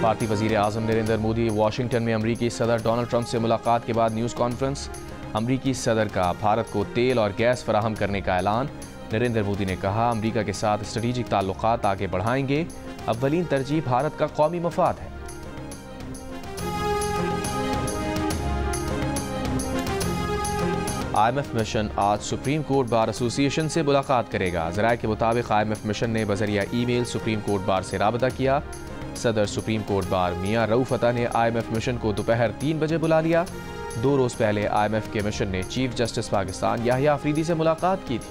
भारतीय वज़ीर आज़म नरेंद्र मोदी वाशिंगटन में अमरीकी सदर डोनाल्ड ट्रंप से मुलाकात के बाद न्यूज़ कॉन्फ्रेंस। अमरीकी सदर का भारत को तेल और गैस फराहम करने का ऐलान। नरेंद्र मोदी ने कहा, अमरीका के साथ स्ट्रेटेजिक ताल्लुकात आगे बढ़ाएंगे। अव्वलीन तरजीह भारत का कौमी मफाद है। IMF मिशन आज सुप्रीम कोर्ट बार एसोसिएशन से मुलाकात करेगा। ज़राए के मुताबिक IMF मिशन ने बजरिया ईमेल सुप्रीम कोर्ट बार से राबता किया। सदर सुप्रीम कोर्ट बार मियां रऊफ अता ने IMF मिशन को दोपहर 3 बजे बुला लिया। 2 रोज पहले IMF के मिशन ने चीफ जस्टिस पाकिस्तान याहिया अफरीदी से मुलाकात की थी।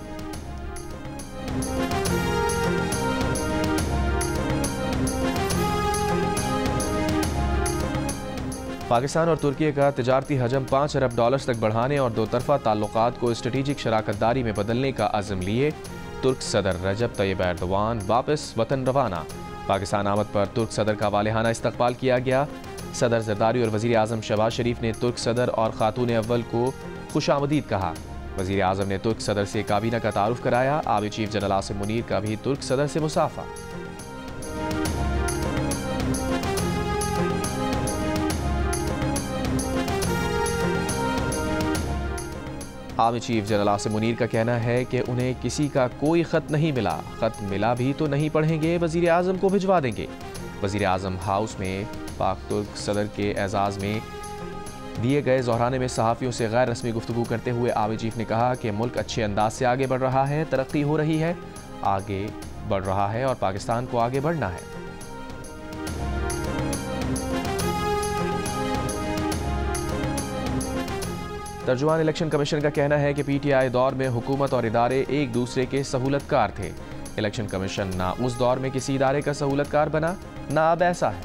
पाकिस्तान और तुर्की का तिजारती हजम $5 अरब तक बढ़ाने और 2 तरफा ताल्लुकात को स्ट्रेटेजिक शराकतदारी में बदलने का अज़्म लिए तुर्क सदर रजब तैयब एर्दोआन वापस वतन रवाना। पाकिस्तान आमद पर तुर्क सदर का वालेहाना इस्तकबाल किया गया। सदर जरदारी और वज़ीर आज़म शहबाज शरीफ ने तुर्क सदर और खातून अव्वल को खुशामदीद कहा। वज़ीर आज़म ने तुर्क सदर से काबीना का तारुफ कराया। Army chief general Asim Munir का भी तुर्क सदर से मुसाफा। Army chief general Asim Munir का कहना है कि उन्हें किसी का कोई ख़त नहीं मिला। ख़त मिला भी तो नहीं पढ़ेंगे, वज़ीर आज़म को भिजवा देंगे। वज़ीर आज़म हाउस में पाक तुर्क सदर के एजाज़ में दिए गए ज़ोहराने में सहाफ़ियों से गैर रस्मी गुफ्तगू करते हुए आर्मी चीफ ने कहा कि मुल्क अच्छे अंदाज से आगे बढ़ रहा है, तरक्की हो रही है, आगे बढ़ रहा है और पाकिस्तान को आगे बढ़ना है। तर्जुमान इलेक्शन कमीशन का कहना है कि PTI दौर में हुकूमत और इदारे एक दूसरे के सहूलतकार थे। इलेक्शन कमीशन ना उस दौर में किसी इदारे का सहूलतकार बना, ना अब ऐसा है।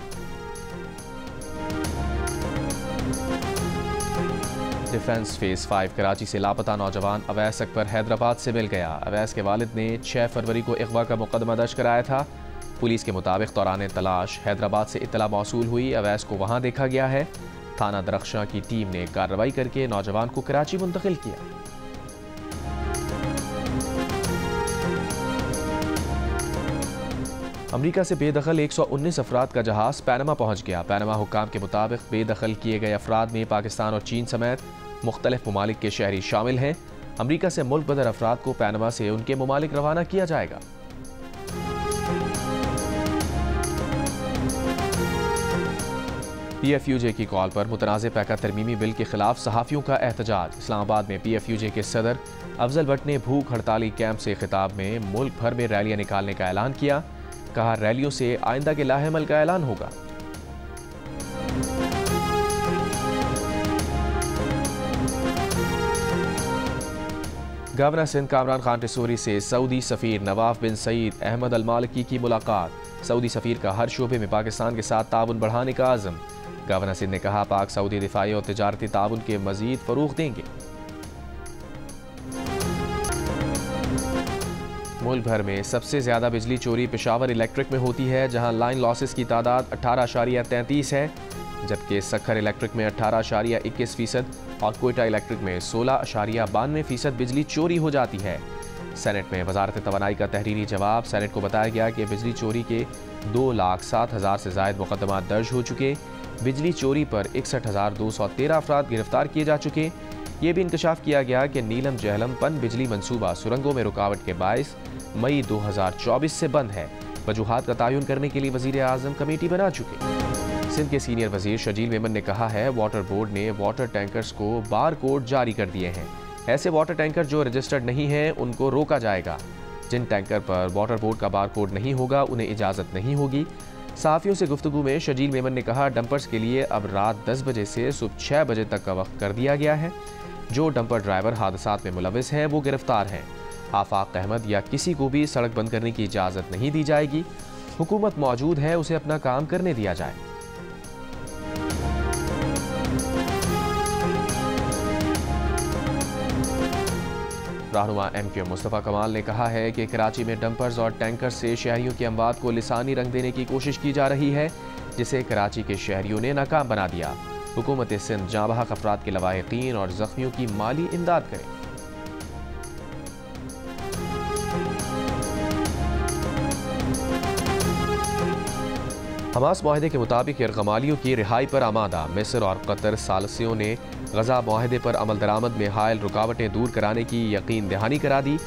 डिफेंस फेज 5 कराची से लापता नौजवान अवैस अकबर हैदराबाद से मिल गया। अवैस के वालिद ने 6 फरवरी को अगवा का मुकदमा दर्ज कराया था। पुलिस के मुताबिक दौरान तलाश हैदराबाद से इत्तला मौसूल हुई। अवैस को वहां देखा गया है। थाना दरख्शां की टीम ने कार्रवाई करके नौजवान को कराची मुंतकिल किया। अमरीका से बेदखल 119 अफराद का जहाज पैनमा पहुंच गया। पैनमा हुक्काम के मुताबिक बेदखल किए गए अफराद में पाकिस्तान और चीन समेत मुख्तलिफ ममालिक के शहरी शामिल हैं। अमरीका से मुल्क बदर अफराद को पैनमा से उनके ममालिक रवाना किया जाएगा। PFUJ की कॉल पर मुतनाज़ पैका तरमीमी बिल के खिलाफ सहाफ़ियों का एहतजाज। इस्लामाबाद में PFUJ के सदर अफजल भट्ट ने भूख हड़ताली कैंप से खिताब में मुल्क भर में रैलियां निकालने का ऐलान किया। कहा, रैलियों से आइंदा के लाहेमल का ऐलान होगा। गवर्नर सिंध कामरान खान टिसोरी से सऊदी सफ़ीर नवाफ बिन सईद अहमद अल मालिकी की मुलाकात। सऊदी सफ़ीर का हर शोबे में पाकिस्तान के साथ ताउन बढ़ाने का आज़म। गवर्नर सिंध ने कहा, पाक सऊदी दिफाई और तिजारती ताउन के मजीद फ़रोग़ देंगे। मुल्क भर में सबसे ज़्यादा बिजली चोरी पेशावर इलेक्ट्रिक में होती है, जहां लाइन लॉसेस की तादाद 18.33 है, जबकि सखर इलेक्ट्रिक में 18.21% और कोयटा इलेक्ट्रिक में 16.92% बिजली चोरी हो जाती है। सेनेट में वजारत तवानाई का तहरीरी जवाब। सेनेट को बताया गया कि बिजली चोरी के 2,07,000 से ज़ायद मुकदमात दर्ज हो चुके। बिजली चोरी पर 61,213 अफराद गिरफ्तार किए जा चुके। ये भी इंकशाफ किया गया कि नीलम जहलम पन बिजली मंसूबा सुरंगों में रुकावट के बायस मई 2024 से बंद है। वजूहात का तयन करने के लिए वज़ीर आज़म कमेटी बना चुके। सिंध के सीनियर वज़ीर शजील मेमन ने कहा है, वाटर बोर्ड ने वाटर टैंकर्स को बार कोड जारी कर दिए हैं। ऐसे वाटर टैंकर जो रजिस्टर्ड नहीं हैं उनको रोका जाएगा। जिन टैंकर पर वाटर बोर्ड का बार कोड नहीं होगा उन्हें इजाज़त नहीं होगी। सहाफ़ियों से गुफ्तगू में शजील मेमन ने कहा, डंपर्स के लिए अब रात 10 बजे से सुबह 6 बजे तक का वक्त कर दिया गया है। जो डंपर ड्राइवर हादसात में मुलविस हैं वो गिरफ्तार हैं। आफाक अहमद या किसी को भी सड़क बंद करने की इजाज़त नहीं दी जाएगी। हुकूमत मौजूद है, उसे अपना काम करने दिया जाए। रहनुमा MQ मुस्तफ़ा कमाल ने कहा है कि कराची में डंपर्स और टैंकर्स से शहरियों की अमवात को लिसानी रंग देने की कोशिश की जा रही है, जिसे कराची के शहरियों ने नाकाम बना दिया। हुकूमत सिंध जाँ बहक अफराद के लवाहिकीन और जख्मियों की माली इमदाद करे। हमास माहदे के मुताबिक यरगमालियों की रिहाई पर आमादा। मिस्र और कतर सालसियों ने गजा माहदे पर अमल दरामद में हायल रुकावटें दूर कराने की यकीन दहानी करा दी।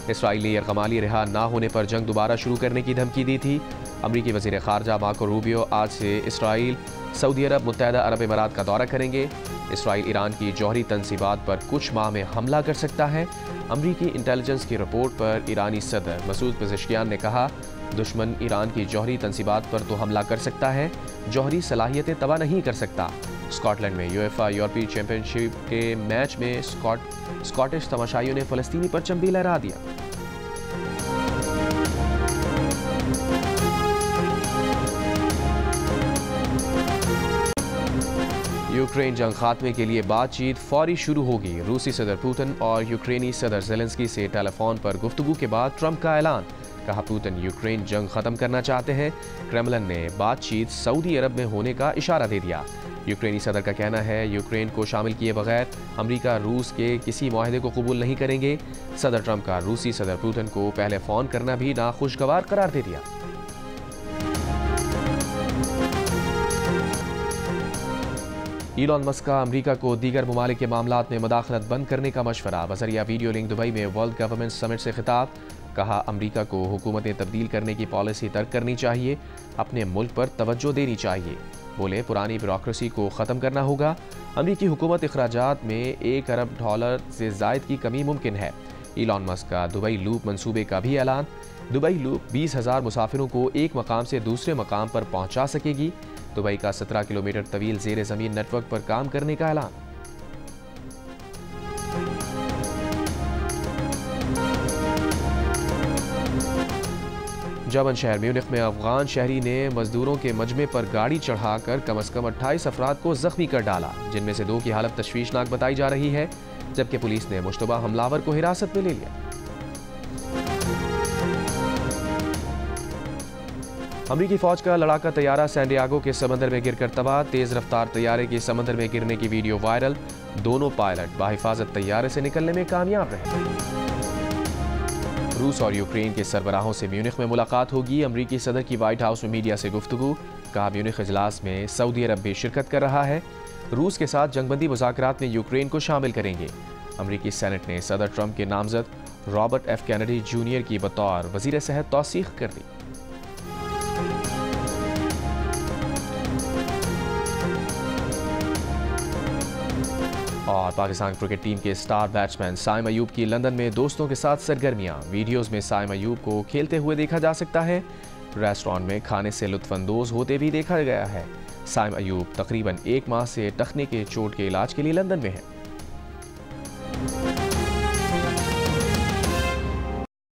इसराइल ने यरगमाली रिहा ना होने पर जंग दोबारा शुरू करने की धमकी दी थी। अमरीकी वज़ीर ख़ारजा मार्को रूबियो आज से इसराइल, सऊदी अरब, मुत्तहदा अरब इमारात का दौरा करेंगे। इसराइल ईरान की जौहरी तनसीबात पर कुछ माह में हमला कर सकता है। अमरीकी इंटेलिजेंस की रिपोर्ट पर ईरानी सदर मसूद पेज़ेश्कियान ने कहा, दुश्मन ईरान की जौहरी तनसीबात पर तो हमला कर सकता है, जौहरी सलाहियतें तबाह नहीं कर सकता। स्कॉटलैंड में यूएफए यूरोपीय चैंपियनशिप के मैच में स्कॉटिश तमाशाइयों ने फ़लस्तीनी परचम भी लहरा दिया। यूक्रेन जंग खात्मे के लिए बातचीत फौरी शुरू होगी। रूसी सदर पुतिन और यूक्रेनी सदर ज़ेलेंस्की से टेलीफोन पर गुफ्तगू के बाद ट्रंप का ऐलान। कहा, पुतिन यूक्रेन जंग खत्म करना चाहते हैं। क्रेमलिन ने बातचीत सऊदी अरब में होने का इशारा दे दिया। यूक्रेनी सदर का कहना है, यूक्रेन को शामिल किए बगैर अमेरिका रूस के किसी माहदे को कबूल नहीं करेंगे। सदर ट्रंप का रूसी सदर पुतिन को पहले फ़ोन करना भी नाखुशगवार करार दे दिया। ईलॉन मस्क का अमेरिका को दीगर ममालिक के मामलात में मदाखलत बंद करने का मशवरा। बजरिया वीडियो लिंक दुबई में वर्ल्ड गवर्नमेंट समिट से खिताब। कहा, अमेरिका को हुकूमतें तब्दील करने की पॉलिसी तर्क करनी चाहिए, अपने मुल्क पर तवज्जो देनी चाहिए। बोले, पुरानी ब्यूरोक्रेसी को ख़त्म करना होगा। अमेरिकी हुकूमत अखराजात में $1 अरब से ज़ायद की कमी मुमकिन है। ईलॉन मस्क का दुबई लूप मंसूबे का भी ऐलान। दुबई लूप 20,000 मुसाफिरों को एक मकाम से दूसरे मकाम पर पहुंचा सकेगी। दुबई का 17 किलोमीटर तवील ज़ेर ज़मीन नेटवर्क पर काम करने का ऐलान। जर्मन शहर म्यूनिख में अफगान शहरी ने मजदूरों के मजमे पर गाड़ी चढ़ाकर कम से कम 28 अफराद को जख्मी कर डाला, जिनमें से 2 की हालत तशवीशनाक बताई जा रही है, जबकि पुलिस ने मुश्तबा हमलावर को हिरासत में ले लिया। अमरीकी फौज का लड़ाका तैयारा सैन डियागो के समंदर में गिरकर तबाह। तेज रफ्तार तैयारे के समंदर में गिरने की वीडियो वायरल। दोनों पायलट बाहिफाजत तैयारे से निकलने में कामयाब रहे। रूस और यूक्रेन के सरबराहों से म्यूनिख में मुलाकात होगी। अमरीकी सदर की व्हाइट हाउस में मीडिया से गुफ्तगू। कहा, म्यूनिख इजलास में सऊदी अरब भी शिरकत कर रहा है। रूस के साथ जंगबंदी मुज़ाकरात में यूक्रेन को शामिल करेंगे। अमरीकी सेनेट ने सदर ट्रंप के नामजद रॉबर्ट एफ कैनेडी जूनियर की बतौर वज़ीर सेहत तौसीक़ कर दी। और पाकिस्तान क्रिकेट टीम के स्टार बैट्समैन साइम अयूब की लंदन में दोस्तों के साथ सरगर्मियां। वीडियोस में साइम अयूब को खेलते हुए देखा जा सकता है। रेस्टोरेंट में खाने से लुत्फानंदोज होते भी देखा गया है। साइम अयूब तकरीबन 1 माह से टखने के चोट के इलाज के लिए लंदन में है।